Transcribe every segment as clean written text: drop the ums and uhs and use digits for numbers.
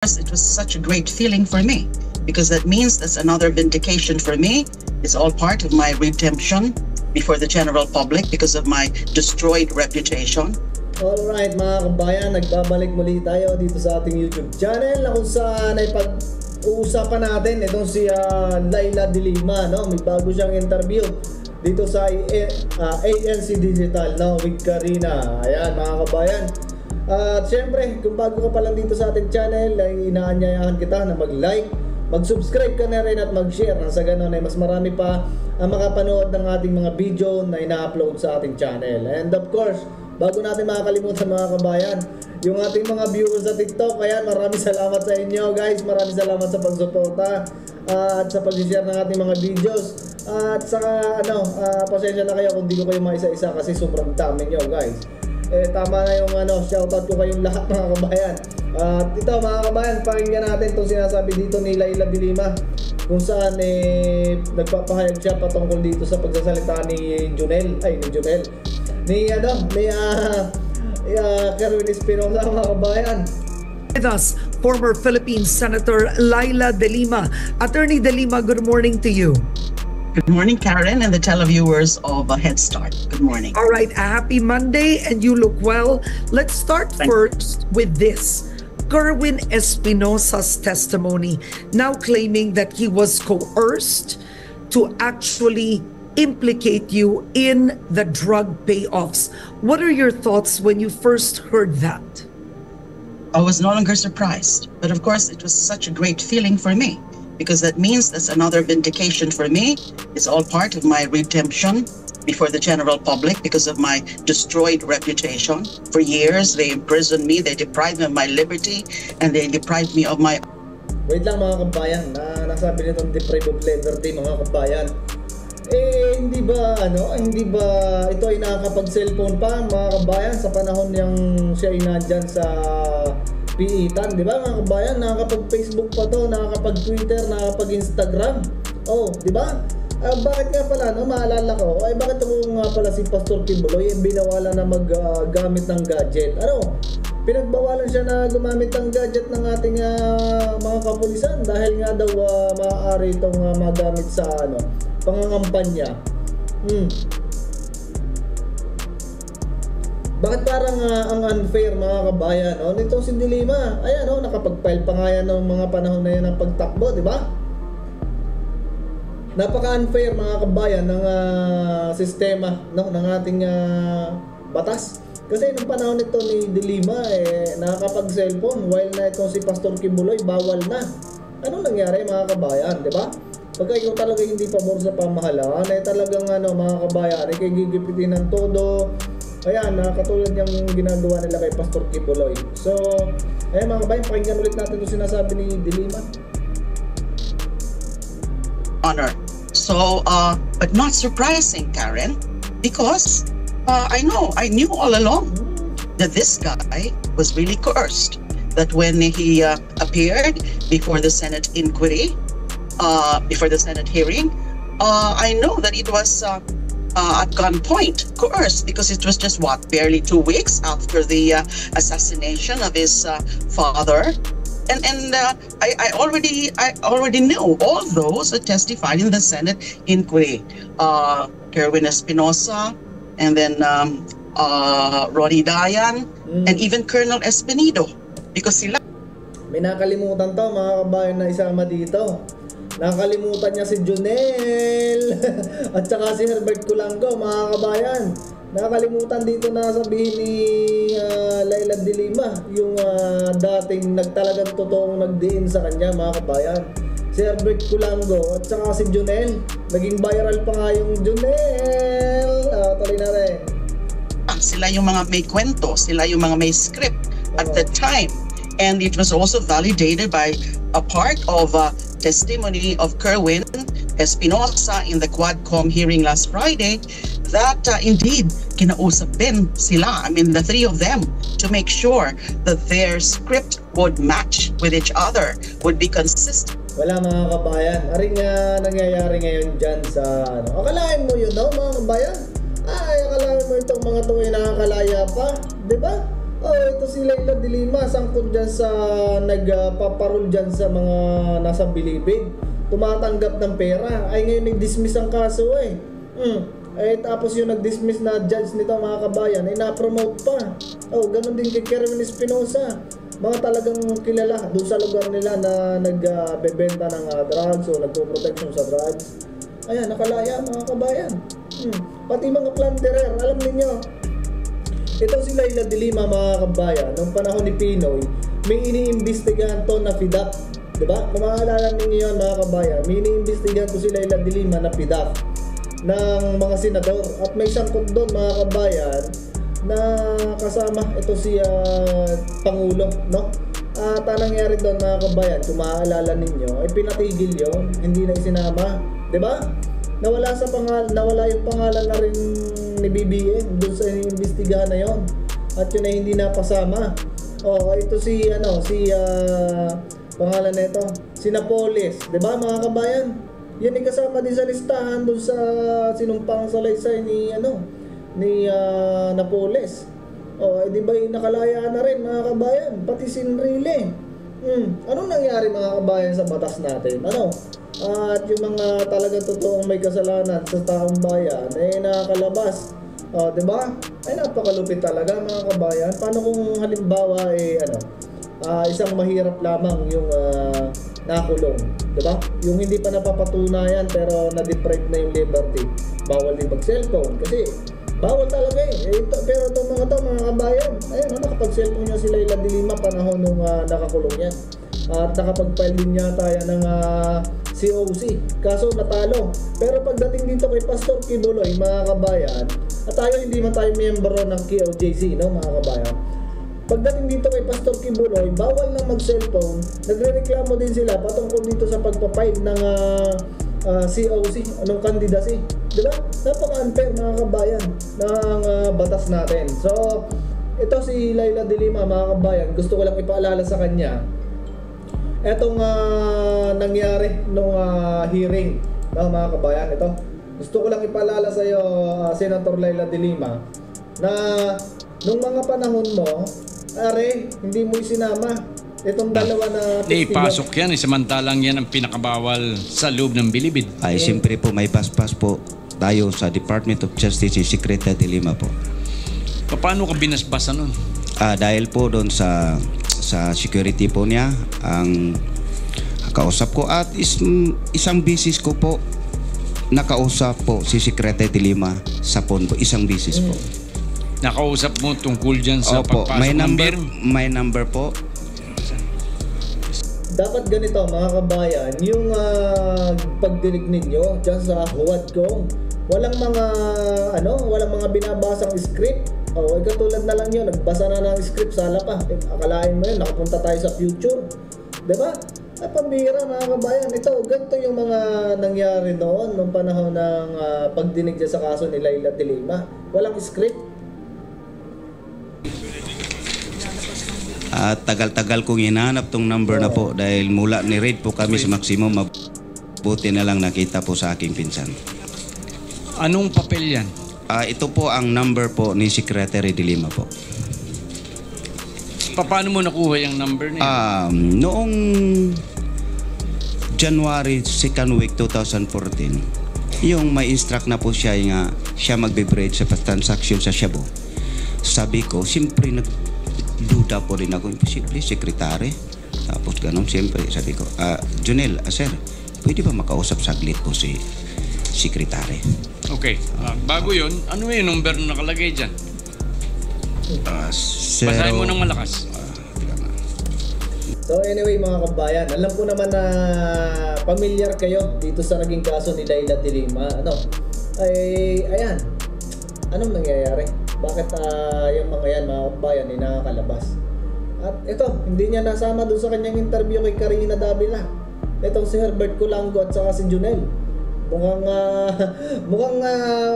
It was such a great feeling for me because that means that's another vindication for me. It's all part of my redemption before the general public because of my destroyed reputation. Alright mga kabayan, nagbabalik muli tayo dito sa ating YouTube channel na kung saan ay pag-uusapan natin itong si Laila De Lima, no? May bago siyang interview dito sa ANC Digital, no? With Karina. Ayan mga kabayan. At syempre, kung bago ka pa lang dito sa ating channel, ay inaanyayahan kita na mag-like, mag-subscribe ka na rin at mag-share. Nang sa ganun ay mas marami pa ang makapanood ng ating mga video na ina-upload sa ating channel. And of course, bago natin makakalimutan mga kabayan, yung ating mga viewers sa TikTok, ayan, maraming salamat sa inyo guys. Maraming salamat sa pagsuporta at sa pag-share ng ating mga videos. At sa pasensya na kayo kung di ko kayo maisa-isa kasi sobrang dami nyo guys. Tama na yung shoutout ko kayong lahat mga kabayan. At ito mga kabayan, pakinggan natin itong sinasabi dito ni Laila De Lima kung saan nagpapahayag siya patungkol dito sa pagsasalita ni Kerwin Espinosa mga kabayan. With us, former Philippine Senator Laila De Lima. Attorney De Lima, good morning to you. Good morning, Karen, and the televiewers of Head Start. Good morning. All right, a happy Monday, and you look well. Let's start first with this. Kerwin Espinosa's testimony, now claiming that he was coerced to actually implicate you in the drug payoffs. What are your thoughts when you first heard that? I was no longer surprised, but of course it was such a great feeling for me because that means that's another vindication for me. It's all part of my redemption before the general public because of my destroyed reputation. For years, they imprisoned me, they deprived me of my liberty, and they deprived me of my... Wait lang mga kabayan, nasabi nitong deprived of liberty mga kabayan. Hindi ba ito ay nakakapag-cellphone pa mga kabayan sa panahon yung siya ay nandyan sa piitan, di ba mga kabayan? Nakakapag-Facebook pa to, nakakapag-Twitter, nakakapag-Instagram. Oh, di ba? Bakit nga pala, maalala ko, bakit ako nga pala si Pastor Kibuloy binawala na maggamit ng gadget? Pinagbawalan siya na gumamit ng gadget ng ating mga kapulisan dahil nga daw maaari itong magamit sa pangangampanya. Bakit parang ang unfair mga kabayan? Nitong si De Lima, ayan nakapag-file pa nga yan ng mga panahon na yan ng pagtakbo, di ba? Napaka-unfair mga kabayan ng sistema ng ating batas. Kasi nung panahon nito ni De Lima, nakakapag-cellphone while na itong si Pastor Kibuloy, bawal na. Anong nangyari mga kabayan, di ba? Pagka ikaw talaga hindi pabor sa pamahalaan, talagang mga kabayan, kay gigipitin ng todo. Ayan, katulad yung ginagawa nila kay Pastor Kibuloy. So, ayan mga kabayan, pakinggan ulit natin yung sinasabi ni De Lima. Honor. So, but not surprising, Karen, because I knew all along that this guy was really coerced. That when he appeared before the Senate inquiry, before the Senate hearing, I know that it was at gunpoint, coerced, because it was just barely 2 weeks after the assassination of his father. And I already knew all those that testified in the Senate inquiry. Kerwin Espinosa, and then Ronnie Dayan, and even Colonel Espinido, because sila... May nakalimutan to mga kabayan na isama dito. Nakalimutan niya si Junel at saka si Herbert Culango mga kabayan. Nakalimutan dito na sabihin ni Laila De Lima yung dating nagtalagang totoong nagdiin sa kanya mga kabayan. Si Herbert Culango at saka si Junel. Naging viral pa nga yung Junel. Tuloy na rin. Sila yung mga may kwento, sila yung mga may script at the time. And it was also validated by a part of testimony of Kerwin Espinosa in the Quadcom hearing last Friday that indeed kinausap din sila, the three of them, to make sure that their script would match with each other, would be consistent. Wala mga kabayan, aring nangyayari ngayon dyan sa akalain mo yun mga kabayan? Akalain mo itong mga tuwi nakakalaya pa, di ba? Oh, ito si Laila de Lima, sangkot dyan sa nagpaparol dyan sa mga nasa bilibid. Tumatanggap ng pera. Ay ngayon nag-dismiss ang kaso eh. Tapos yung nag-dismiss na judge nito mga kabayan ay na-promote pa. Oh, ganun din kay Kerwin Espinosa. Mga talagang kilala doon sa lugar nila na nagbebenta ng drugs o nagpo-protection sa drugs. Ayan, nakalaya mga kabayan. Pati mga plunderer, alam niyo. Ito si Laila de Lima mga kabayan, noong panahon ni Pinoy, may iniimbestigahan to na FIDAP. Diba? Kung maaalala ninyo yan mga kabayan, may iniimbestigahan to si Laila de Lima na FIDAP ng mga senador. At may sangkot doon mga kabayan na kasama ito si Pangulo, no? At nangyari doon mga kabayan, kung maaalala ninyo, ay pinatigil yun, hindi na isinama. Diba? Nawala yung pangalan na rin ni BBM doon sa iimbestigahan na yon. At yun ay hindi napasama. Oh, ito pangalan nito, si Napoles, 'di ba mga kabayan? Yan ay kasama din sa listahan doon sa sinumpang salaysay ni Napoles. Oh, di ba nakalaya na rin mga kabayan, pati si Enrile. Anong nangyari mga kabayan sa batas natin? At yung mga talagang totoong may kasalanan sa taong bayan ay nakakalabas. Di ba? Ay napakalupit talaga mga kabayan. Paano kung halimbawa isang mahirap lamang yung nakulong, di ba? Yung hindi pa napapatunayan pero na-deprive na yung liberty. Bawal din mag-cellphone kasi bawal talaga eh. Pero itong mga kabayan, ayun, nakapag-cellphone niya si Laila de Lima panahon nung nakakulong yan. At nakapag-file din yata yan ng COC, kaso natalo. Pero pagdating dito kay Pastor Kibuloy mga kabayan, at hindi man tayo miyembro ng KOJC, no mga kabayan, pagdating dito kay Pastor Kibuloy, bawal nang mag-cellphone. Nagrereklamo din sila patungkol dito sa pagpapile ng COC, anong candidacy, di ba? Napaka-unfair mga kabayan ng batas natin. So ito si Laila de Lima mga kabayan, gusto ko lang ipaalala sa kanya etong nangyari nung hearing, no, mga kabayan. Ito, gusto ko lang ipaalala sa iyo, Senator Laila de Lima, na nung mga panahon mo, hindi mo isinama itong dalawa na ipasok yan, samantalang yan ang pinakabawal sa loob ng bilibid. Ay, siyempre po, may paspas po tayo sa Department of Justice, si Secretary de Lima po. Paano ka binasbasan nun? Dahil po doon sa security po niya ang kausap ko at isang bisis ko po nakausap po si Secretary de Lima sa phone po, isang bisis po. Nakausap mo tungkol dyan sa pagpasok ng beer? May number po. Dapat ganito mga kabayan, yung pagdinig ninyo dyan sa huwad ko, walang mga binabasang script. Katulad na lang yun, nagbasa na ng script, sala pa. Akalain mo yun, nakapunta tayo sa future. Diba? Ay, pambira mga kabayan. Ito, ganito yung mga nangyari noon, nung panahon ng pagdinig dyan sa kaso ni Laila de Lima. Walang script. Tagal-tagal kong hinahanap tong number na po dahil mula ni Red po kami sa maximum, mabuti na lang nakita po sa aking pinsan. Anong papel yan? Ito po ang number po ni Secretary de Lima po. Paano mo nakuha yung number niya? Noong January 2nd week 2014, yung may instruct na po siya nga siya magbe-break sa transaction sa Shabu. Sabi ko, siyempre nagduda po rin ako, imposible, sekretary. Tapos ganun, siyempre, sabi ko, Junel, sir, pwede ba makausap saglit po si sekretary? Okay. Bago yun, ano yung number na nakalagay dyan? Basahin mo ng malakas. So anyway mga kabayan, alam ko naman na familiar kayo dito sa naging kaso ni Laila de Lima. Ayan, anong nangyayari? Bakit yung mga yan mga kabayan ay nakakalabas? At ito, hindi niya nasama doon sa kanyang interview kay Karina Davila. Itong si Herbert Culango at saka si Junel. Mukhang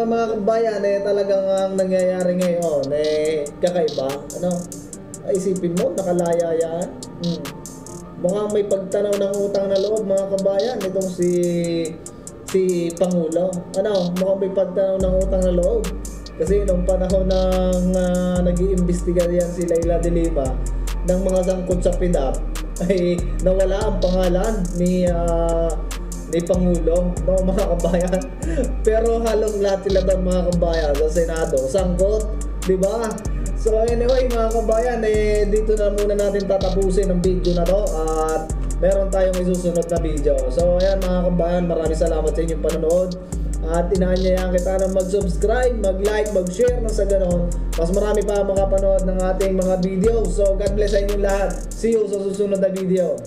mga kabayan talagang ang nangyayari ngayon kakaiba. Ay, isipin mo, nakalaya yan. Mukhang may pagtanaw ng utang na loob mga kabayan itong si Pangulo. Mukhang may pagtanaw ng utang na loob. Kasi nung panahon ng nag-iimbestiga yan si Leila de Lima ng mga sangkot sa PIDAP, ay nawala ang pangalan ni Pangulo, no, mga kabayan. Pero halong lahat sila doon, mga kabayan, sa Senado sangkot, di ba? So anyway, mga kabayan, dito na muna natin tatapusin ang video na to at meron tayong isusunod na video. So ayan, mga kabayan, maraming salamat sa inyong panonood at inaanyayahan kita na mag-subscribe, mag-like, mag-share na sa ganon mas marami pa makapanood ng ating mga video. So God bless sa inyong lahat. See you sa susunod na video.